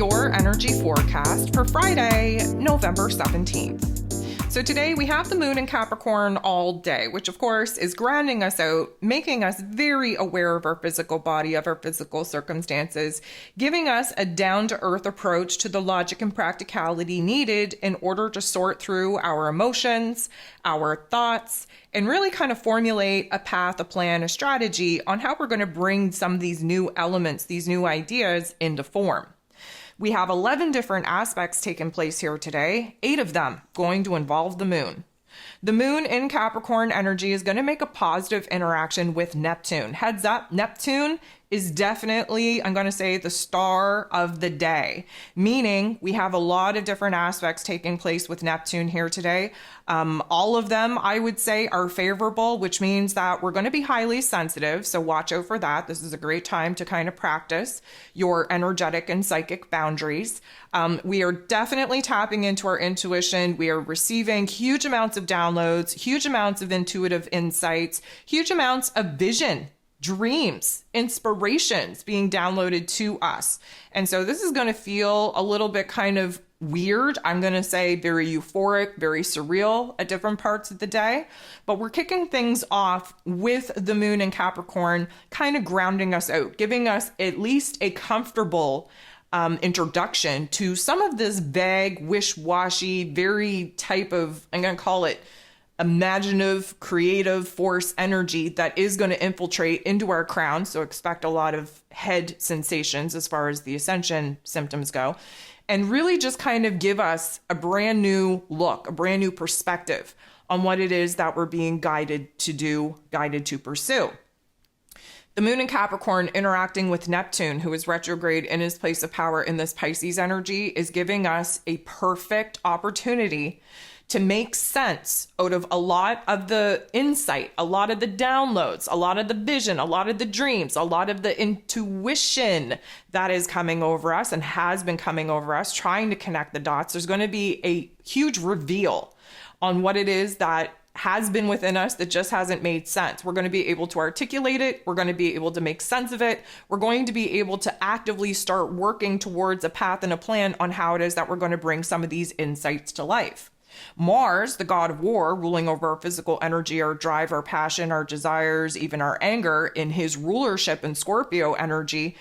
your energy forecast for Friday, November 17th. So today we have the moon in Capricorn all day, which of course is grounding us out, making us very aware of our physical body, of our physical circumstances, giving us a down-to-earth approach to the logic and practicality needed in order to sort through our emotions, our thoughts, and really kind of formulate a path, a plan, a strategy on how we're going to bring some of these new elements, these new ideas into form. We have 11 different aspects taking place here today, 8 of them going to involve the moon. The moon in Capricorn energy is going to make a positive interaction with Neptune. Heads up, Neptune is definitely, I'm going to say, the star of the day, meaning we have a lot of different aspects taking place with Neptune here today. All of them, I would say, are favorable, which means that we're going to be highly sensitive. So watch out for that. This is a great time to kind of practice your energetic and psychic boundaries. We are definitely tapping into our intuition. We are receiving huge amounts of downloads, huge amounts of intuitive insights, huge amounts of vision, dreams, inspirations being downloaded to us. And so this is going to feel a little bit kind of weird. I'm going to say very euphoric, very surreal at different parts of the day. But we're kicking things off with the moon in Capricorn, kind of grounding us out, giving us at least a comfortable introduction to some of this vague, wish-washy, very type of, I'm going to call it, imaginative, creative force energy that is going to infiltrate into our crown. So expect a lot of head sensations as far as the ascension symptoms go, and really just kind of give us a brand new look, a brand new perspective on what it is that we're being guided to do, guided to pursue. The moon in Capricorn interacting with Neptune, who is retrograde in his place of power in this Pisces energy, is giving us a perfect opportunity to make sense out of a lot of the insight, a lot of the downloads, a lot of the vision, a lot of the dreams, a lot of the intuition that is coming over us and has been coming over us, trying to connect the dots. There's going to be a huge reveal on what it is that has been within us that just hasn't made sense. We're going to be able to articulate it. We're going to be able to make sense of it. We're going to be able to actively start working towards a path and a plan on how it is that we're going to bring some of these insights to life. Mars, the god of war, ruling over our physical energy, our drive, our passion, our desires, even our anger, in his rulership in Scorpio energy,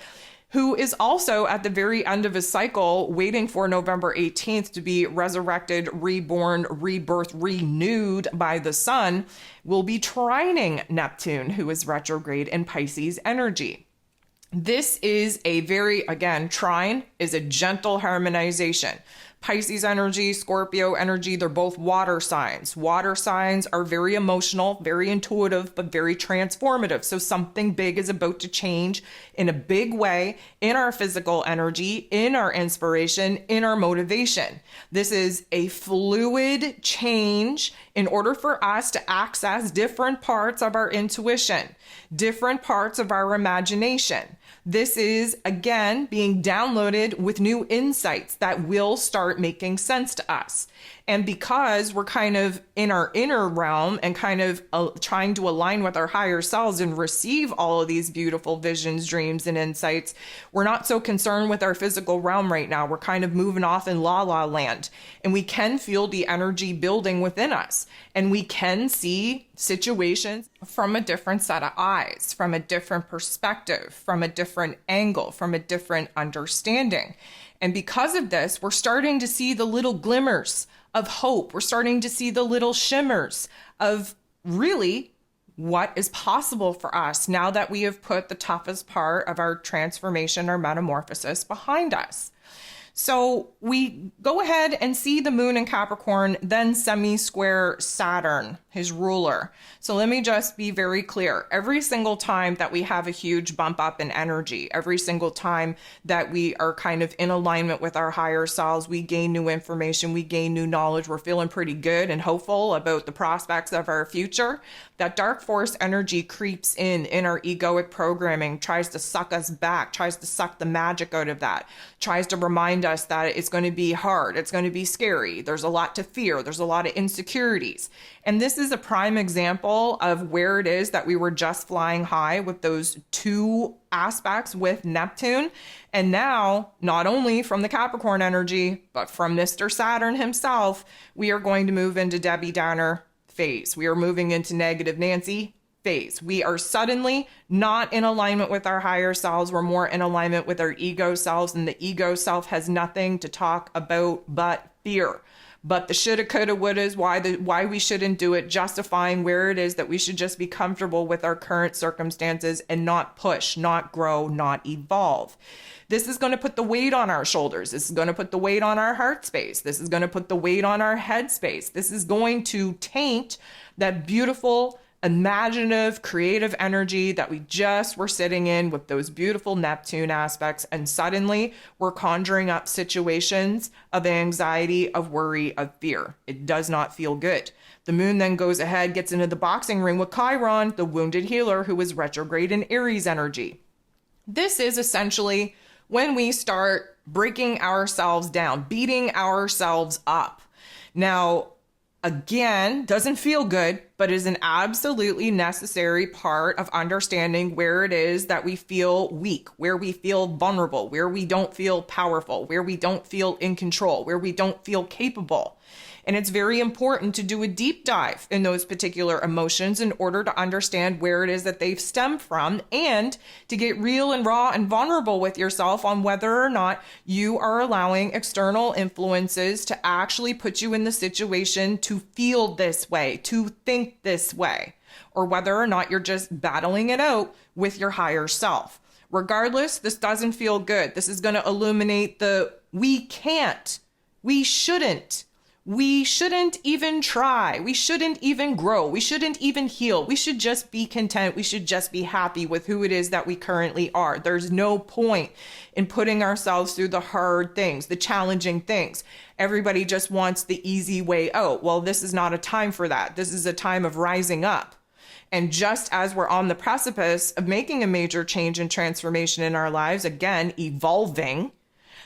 who is also at the very end of his cycle, waiting for November 18th to be resurrected, reborn, rebirthed, renewed by the sun, will be trining Neptune, who is retrograde in Pisces energy. This is a very, again, trine is a gentle harmonization. Pisces energy, Scorpio energy, they're both water signs. Water signs are very emotional, very intuitive, but very transformative. So something big is about to change in a big way in our physical energy, in our inspiration, in our motivation. This is a fluid change in order for us to access different parts of our intuition, different parts of our imagination. This is, again, being downloaded with new insights that will start making sense to us. And because we're kind of in our inner realm and kind of trying to align with our higher selves and receive all of these beautiful visions, dreams, and insights, we're not so concerned with our physical realm right now. We're kind of moving off in la la land, and we can feel the energy building within us, and we can see situations from a different set of eyes, from a different perspective, from a different angle, from a different understanding. And because of this, we're starting to see the little glimmers of hope. We're starting to see the little shimmers of really what is possible for us now that we have put the toughest part of our transformation, our metamorphosis behind us. So we go ahead and see the moon in Capricorn, then semi-square Saturn, his ruler. So let me just be very clear. Every single time that we have a huge bump up in energy, every single time that we are kind of in alignment with our higher selves, we gain new information, we gain new knowledge, we're feeling pretty good and hopeful about the prospects of our future. That dark force energy creeps in our egoic programming, tries to suck us back, tries to suck the magic out of that, tries to remind us that it's going to be hard, it's going to be scary, there's a lot to fear, there's a lot of insecurities. And this is is a prime example of where it is that we were just flying high with those two aspects with Neptune. And now, not only from the Capricorn energy, but from Mr. Saturn himself, we are going to move into Debbie Downer phase. We are moving into negative Nancy phase. We are suddenly not in alignment with our higher selves. We're more in alignment with our ego selves, and the ego self has nothing to talk about but fear. But the shoulda, coulda, woulda is why we shouldn't do it, justifying where it is that we should just be comfortable with our current circumstances and not push, not grow, not evolve. This is going to put the weight on our shoulders. This is going to put the weight on our heart space. This is going to put the weight on our head space. This is going to taint that beautiful, imaginative, creative energy that we just were sitting in with those beautiful Neptune aspects. And suddenly we're conjuring up situations of anxiety, of worry, of fear. It does not feel good. The moon then goes ahead, gets into the boxing ring with Chiron, the wounded healer who is retrograde in Aries energy. This is essentially when we start breaking ourselves down, beating ourselves up. Now, again, doesn't feel good, but is an absolutely necessary part of understanding where it is that we feel weak, where we feel vulnerable, where we don't feel powerful, where we don't feel in control, where we don't feel capable. And it's very important to do a deep dive in those particular emotions in order to understand where it is that they've stemmed from, and to get real and raw and vulnerable with yourself on whether or not you are allowing external influences to actually put you in the situation to feel this way, to think this way, or whether or not you're just battling it out with your higher self. Regardless, this doesn't feel good. This is going to illuminate the we can't, we shouldn't. We shouldn't even try. We shouldn't even grow. We shouldn't even heal. We should just be content. We should just be happy with who it is that we currently are. There's no point in putting ourselves through the hard things, the challenging things. Everybody just wants the easy way out. Well, this is not a time for that. This is a time of rising up. And just as we're on the precipice of making a major change and transformation in our lives, again, evolving,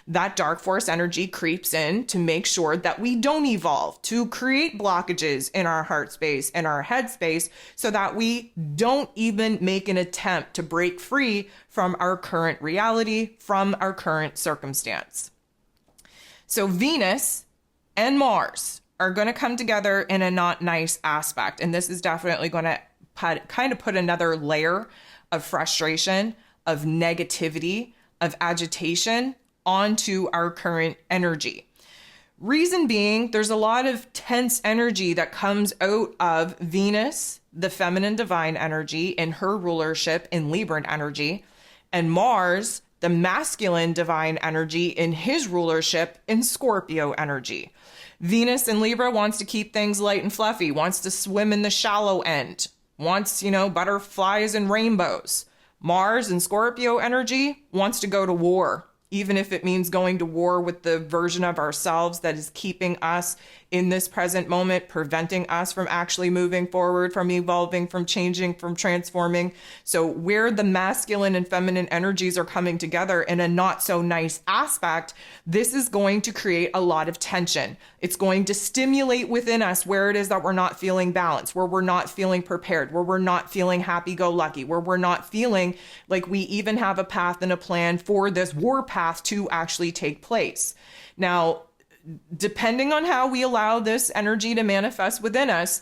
that dark force energy creeps in to make sure that we don't evolve, to create blockages in our heart space and our head space so that we don't even make an attempt to break free from our current reality, from our current circumstance. So Venus and Mars are going to come together in a not nice aspect. And this is definitely going to kind of put another layer of frustration, of negativity, of agitation onto our current energy. Reason being, there's a lot of tense energy that comes out of Venus, the feminine divine energy, in her rulership in Libran energy, and Mars, the masculine divine energy, in his rulership in Scorpio energy. Venus in Libra wants to keep things light and fluffy, wants to swim in the shallow end, wants, butterflies and rainbows. Mars in Scorpio energy wants to go to war, even if it means going to war with the version of ourselves that is keeping us in this present moment, preventing us from actually moving forward, from evolving, from changing, from transforming. So where the masculine and feminine energies are coming together in a not so nice aspect, this is going to create a lot of tension. It's going to stimulate within us where it is that we're not feeling balanced, where we're not feeling prepared, where we're not feeling happy-go-lucky, where we're not feeling like we even have a path and a plan for this war path to actually take place. Now, depending on how we allow this energy to manifest within us,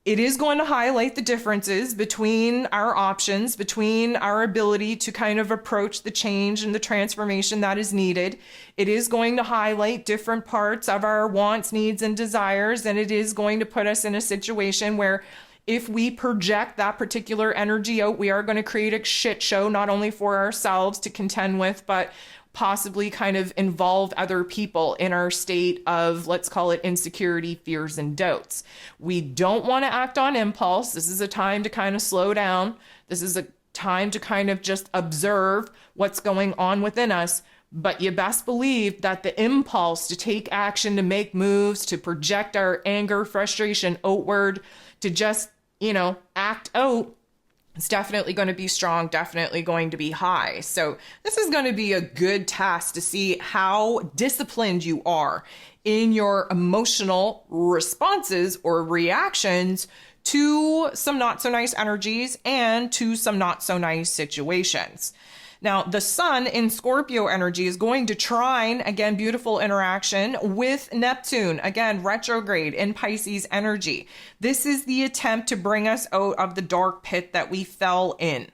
it is going to highlight the differences between our options, between our ability to kind of approach the change and the transformation that is needed. It is going to highlight different parts of our wants, needs, and desires, and it is going to put us in a situation where if we project that particular energy out, we are going to create a shit show, not only for ourselves to contend with, but possibly kind of involve other people in our state of, let's call it, insecurity, fears, and doubts. We don't want to act on impulse. This is a time to kind of slow down. This is a time to kind of just observe what's going on within us. But you best believe that the impulse to take action, to make moves, to project our anger, frustration outward, to just, act out, it's definitely going to be strong, definitely going to be high. So this is going to be a good test to see how disciplined you are in your emotional responses or reactions to some not so nice energies and to some not so nice situations. Now, the sun in Scorpio energy is going to trine, again, beautiful interaction with Neptune, again, retrograde in Pisces energy. This is the attempt to bring us out of the dark pit that we fell in.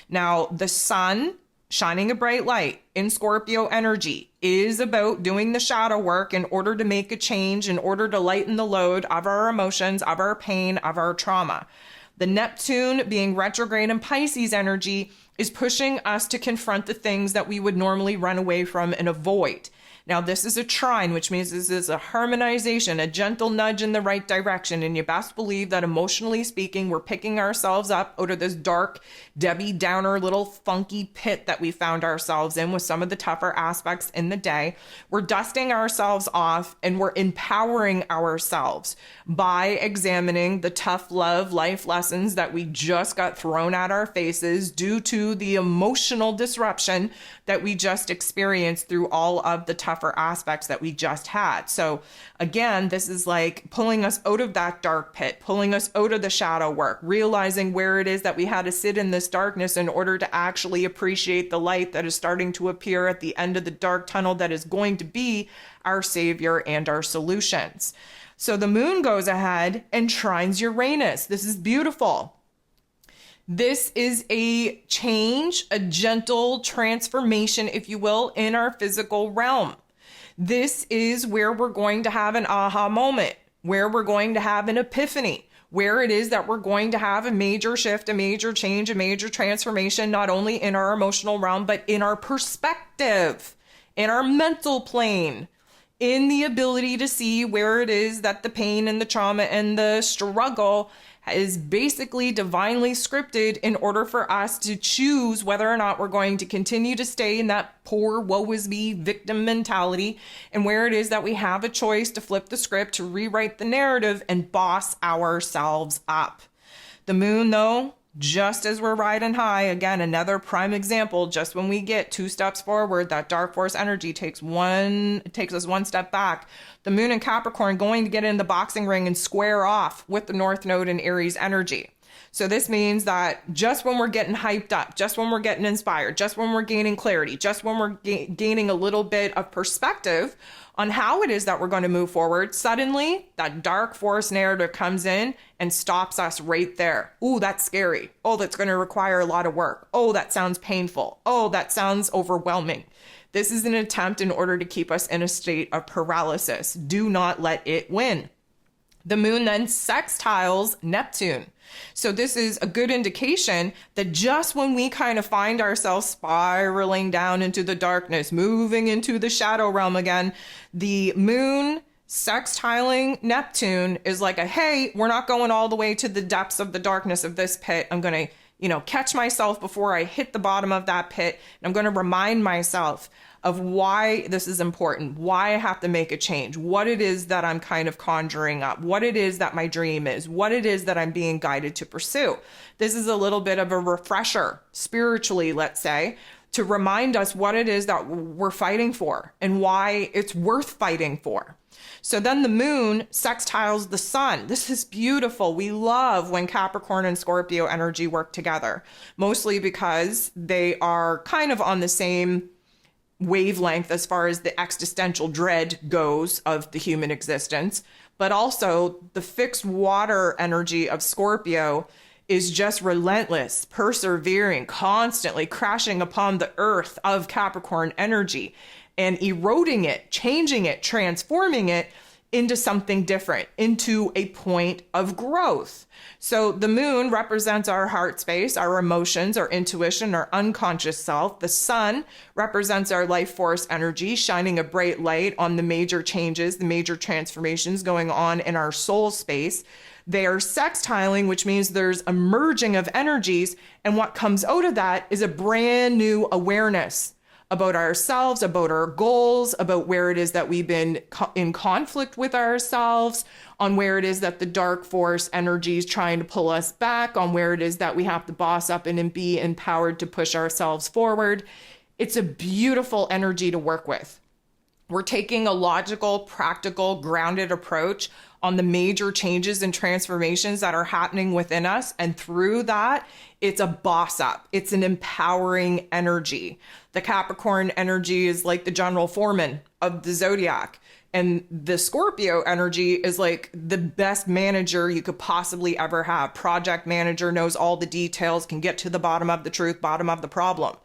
Now, the sun shining a bright light in Scorpio energy is about doing the shadow work in order to make a change, in order to lighten the load of our emotions, of our pain, of our trauma. The Neptune being retrograde in Pisces energy is pushing us to confront the things that we would normally run away from and avoid. Now, this is a trine, which means this is a harmonization, a gentle nudge in the right direction. And you best believe that emotionally speaking, we're picking ourselves up out of this dark, Debbie Downer little funky pit that we found ourselves in with some of the tougher aspects in the day. We're dusting ourselves off and we're empowering ourselves by examining the tough love life lessons that we just got thrown at our faces due to the emotional disruption that we just experienced through all of the tougher aspects that we just had. So again, this is like pulling us out of that dark pit, pulling us out of the shadow work, realizing where it is that we had to sit in this darkness in order to actually appreciate the light that is starting to appear at the end of the dark tunnel that is going to be our savior and our solutions. So the moon goes ahead and trines Uranus. This is beautiful. This is a change, a gentle transformation, if you will, in our physical realm. This is where we're going to have an aha moment, where we're going to have an epiphany, where it is that we're going to have a major shift, a major change, a major transformation, not only in our emotional realm, but in our perspective, in our mental plane, in the ability to see where it is that the pain and the trauma and the struggle is basically divinely scripted in order for us to choose whether or not we're going to continue to stay in that poor, woe is me victim mentality, and where it is that we have a choice to flip the script, to rewrite the narrative and boss ourselves up. The moon, though, just as we're riding high, again, another prime example, just when we get 2 steps forward, that dark force energy takes us 1 step back. The moon in Capricorn going to get in the boxing ring and square off with the North Node in Aries energy. So this means that just when we're getting hyped up, just when we're getting inspired, just when we're gaining clarity, just when we're gaining a little bit of perspective on how it is that we're going to move forward, suddenly that dark force narrative comes in and stops us right there. Ooh, that's scary. Oh, that's going to require a lot of work. Oh, that sounds painful. Oh, that sounds overwhelming. This is an attempt in order to keep us in a state of paralysis. Do not let it win. The moon then sextiles Neptune. So this is a good indication that just when we kind of find ourselves spiraling down into the darkness, moving into the shadow realm again, the moon sextiling Neptune is like a, hey, we're not going all the way to the depths of the darkness of this pit. I'm going to, catch myself before I hit the bottom of that pit. And I'm going to remind myself of why this is important, why I have to make a change, what it is that I'm kind of conjuring up, what it is that my dream is, what it is that I'm being guided to pursue. This is a little bit of a refresher spiritually, let's say, to remind us what it is that we're fighting for and why it's worth fighting for. So then the moon sextiles the sun. This is beautiful. We love when Capricorn and Scorpio energy work together, mostly because they are kind of on the same wavelength as far as the existential dread goes of the human existence, but also the fixed water energy of Scorpio is just relentless, persevering, constantly crashing upon the earth of Capricorn energy and eroding it, changing it, transforming it into something different, into a point of growth. So the moon represents our heart space, our emotions, our intuition, our unconscious self. The sun represents our life force energy, shining a bright light on the major changes, the major transformations going on in our soul space. They are sextiling, which means there's a merging of energies. And what comes out of that is a brand new awareness about ourselves, about our goals, about where it is that we've been in conflict with ourselves, on where it is that the dark force energy is trying to pull us back, on where it is that we have to boss up and be empowered to push ourselves forward. It's a beautiful energy to work with. We're taking a logical, practical, grounded approach on the major changes and transformations that are happening within us. And through that, it's a boss up. It's an empowering energy. The Capricorn energy is like the general foreman of the zodiac. And the Scorpio energy is like the best manager you could possibly ever have. Project manager, knows all the details, can get to the bottom of the truth, bottom of the problem.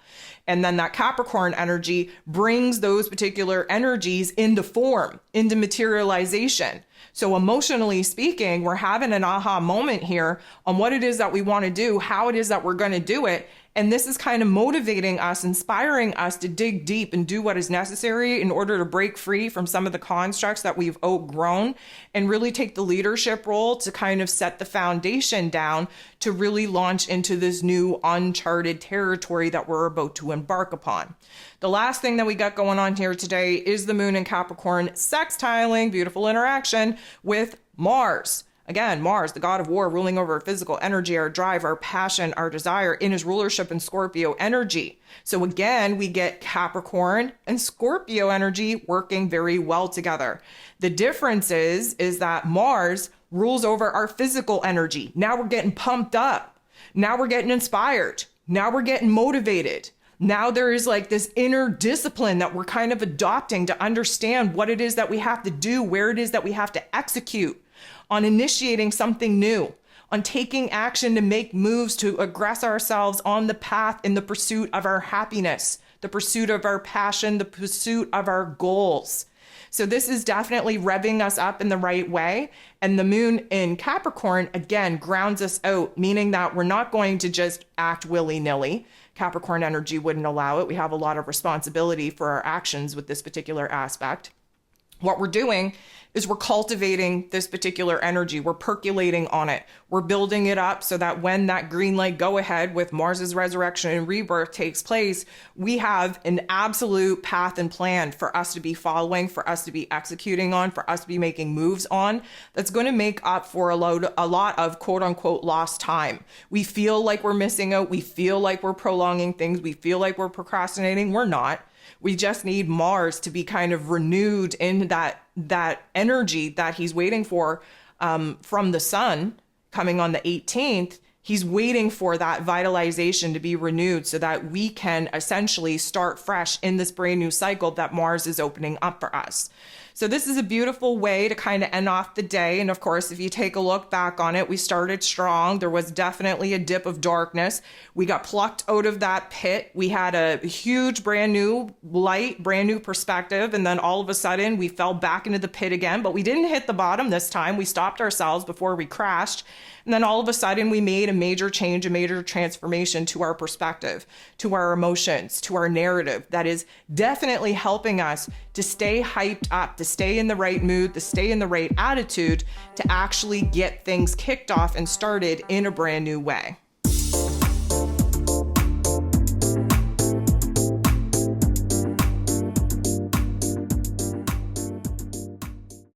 And then that Capricorn energy brings those particular energies into form, into materialization. So emotionally speaking, we're having an aha moment here on what it is that we want to do, how it is that we're going to do it. And this is kind of motivating us, inspiring us to dig deep and do what is necessary in order to break free from some of the constructs that we've outgrown and really take the leadership role to kind of set the foundation down to really launch into this new uncharted territory that we're about to embark upon. The last thing that we got going on here today is the moon in Capricorn sextiling, beautiful interaction with Mars. Again, Mars, the god of war, ruling over our physical energy, our drive, our passion, our desire in his rulership in Scorpio energy. So again, we get Capricorn and Scorpio energy working very well together. The difference is that Mars rules over our physical energy. Now we're getting pumped up. Now we're getting inspired. Now we're getting motivated. Now there is like this inner discipline that we're kind of adopting to understand what it is that we have to do, where it is that we have to execute on initiating something new, on taking action to make moves to aggress ourselves on the path in the pursuit of our happiness, the pursuit of our passion, the pursuit of our goals. So this is definitely revving us up in the right way. And the moon in Capricorn, again, grounds us out, meaning that we're not going to just act willy-nilly. Capricorn energy wouldn't allow it. We have a lot of responsibility for our actions with this particular aspect. What we're doing is we're cultivating this particular energy. We're percolating on it. We're building it up so that when that green light go ahead with Mars's resurrection and rebirth takes place, we have an absolute path and plan for us to be following, for us to be executing on, for us to be making moves on. That's going to make up for a lot of quote unquote lost time. We feel like we're missing out. We feel like we're prolonging things. We feel like we're procrastinating. We're not. We just need Mars to be kind of renewed in that energy that he's waiting for from the sun coming on the 18th. He's waiting for that vitalization to be renewed so that we can essentially start fresh in this brand new cycle that Mars is opening up for us. So this is a beautiful way to kind of end off the day. And of course, if you take a look back on it, we started strong. There was definitely a dip of darkness. We got plucked out of that pit. We had a huge brand new light, brand new perspective. And then all of a sudden we fell back into the pit again, but we didn't hit the bottom this time. We stopped ourselves before we crashed. And then all of a sudden we made a major change, a major transformation to our perspective, to our emotions, to our narrative that is definitely helping us to stay hyped up, to stay in the right mood, to stay in the right attitude, to actually get things kicked off and started in a brand new way.